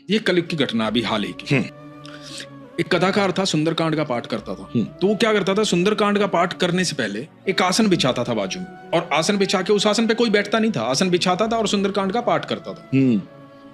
ये कलयुग की घटना अभी हाल ही की। एक कथाकार था, सुंदरकांड का पाठ करता था। तो वो क्या करता था, सुंदरकांड का पाठ करने से पहले एक आसन बिछाता था बाजू में, और आसन बिछा के उस आसन पे कोई बैठता नहीं था, आसन बिछाता था और सुंदरकांड का पाठ करता था।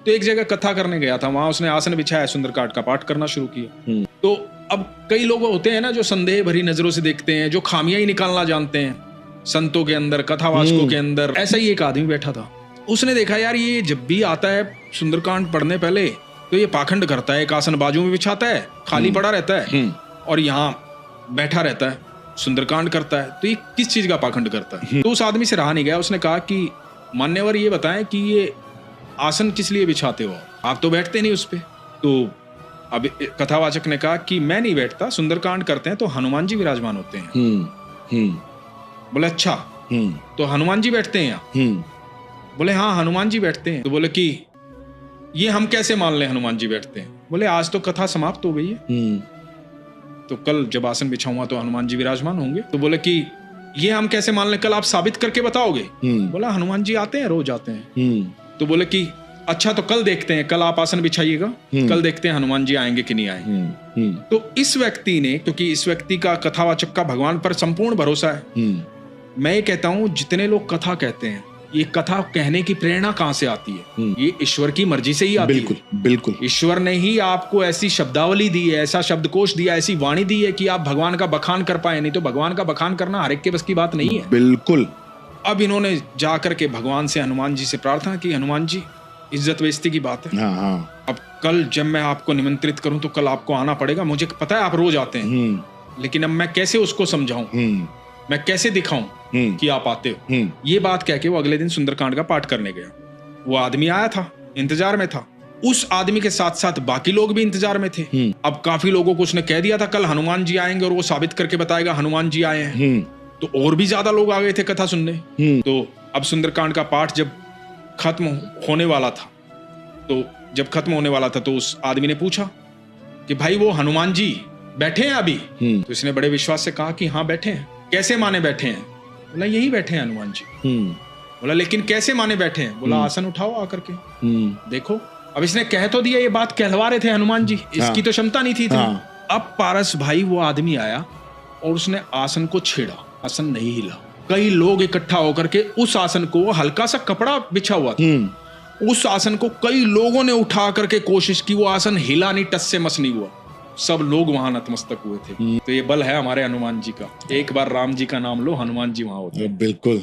तो एक जगह कथा करने गया था, वहां उसने आसन बिछाया, सुंदरकांड का पाठ करना शुरू किया। तो अब कई लोग होते हैं ना जो संदेह भरी नजरों से देखते हैं, जो खामियां ही निकालना जानते हैं संतों के अंदर, कथावाचकों के अंदर। ऐसा ही एक आदमी बैठा था, उसने देखा यार ये जब भी आता है सुंदरकांड पढ़ने पहले तो ये पाखंड करता है, एक आसन बाजू में बिछाता है, खाली पड़ा रहता है और यहाँ बैठा रहता है, सुंदरकांड करता है। तो ये किस चीज का पाखंड करता है? तो उस आदमी से रहा नहीं गया, उसने कहा कि मान्यवर ये बताएं कि ये आसन किस लिए बिछाते हो, आप तो बैठते नहीं उस पे। तो अब कथावाचक ने कहा कि मैं नहीं बैठता, सुंदरकांड करते हैं तो हनुमान जी विराजमान होते हैं। बोले अच्छा, तो हनुमान जी बैठते हैं यहाँ? बोले हाँ हनुमान जी बैठते हैं। तो बोले कि ये हम कैसे मान लें हनुमान जी बैठते हैं? बोले आज तो कथा समाप्त हो गई है, तो कल जब आसन बिछाऊंगा तो हनुमान जी विराजमान होंगे। तो बोले कि ये हम कैसे मान लें, कल आप साबित करके बताओगे? बोला हनुमान जी आते हैं, रोज आते हैं। तो बोले कि अच्छा तो कल देखते हैं, कल आप आसन बिछाइएगा, कल देखते हैं हनुमान जी आएंगे कि नहीं आएंगे। तो इस व्यक्ति ने, क्योंकि इस व्यक्ति का, कथावाचक का भगवान पर संपूर्ण भरोसा है, मैं ये कहता हूं जितने लोग कथा कहते हैं, ये कथा कहने की प्रेरणा कहां से आती है? ये ईश्वर की मर्जी से ही आती है। बिल्कुल। ईश्वर ने ही आपको ऐसी शब्दावली दी है, ऐसा शब्दकोश दिया, ऐसी वाणी दी है कि आप भगवान का बखान कर पाए। नहीं तो भगवान का बखान करना हर एक के बस की बात नहीं है। बिल्कुल। अब इन्होंने जाकर के भगवान से, हनुमान जी से प्रार्थना की, हनुमान जी इज्जत बेइज्जती की बात है, अब कल जब मैं आपको निमंत्रित करूं तो कल आपको आना पड़ेगा। मुझे पता है आप रोज आते हैं, लेकिन अब मैं कैसे उसको समझाऊं, मैं कैसे दिखाऊं कि आप आते हो? ये बात कह के वो अगले दिन सुंदरकांड का पाठ करने गया। वो आदमी आया था, इंतजार में था। उस आदमी के साथ साथ बाकी लोग भी इंतजार में थे। अब काफी लोगों को उसने कह दिया था कल हनुमान जी आएंगे और वो साबित करके बताएगा हनुमान जी आए हैं। तो और भी ज्यादा लोग आ गए थे कथा सुनने। तो अब सुंदरकांड का पाठ जब खत्म होने वाला था, तो उस आदमी ने पूछा कि भाई वो हनुमान जी बैठे हैं अभी? तो इसने बड़े विश्वास से कहा कि हाँ बैठे हैं। कैसे माने बैठे हैं? बोला यही बैठे हैं हनुमान जी। बोला लेकिन कैसे माने बैठे हैं? बोला आसन उठाओ आकर के देखो। अब इसने कह तो दिया, ये बात कहलवा रहे थे हनुमान जी, इसकी तो क्षमता नहीं थी इतनी। अब पारस भाई वो आदमी आया और उसने आसन को छेड़ा, आसन नहीं हिला। कई लोग इकट्ठा होकर के उस आसन को, हल्का सा कपड़ा बिछा हुआ था, उस आसन को कई लोगों ने उठा करके कोशिश की, वो आसन हिला नहीं, टस से मस नहीं हुआ। सब लोग वहां नतमस्तक हुए थे। तो ये बल है हमारे हनुमान जी का। एक बार राम जी का नाम लो, हनुमान जी वहां होते हैं। बिल्कुल।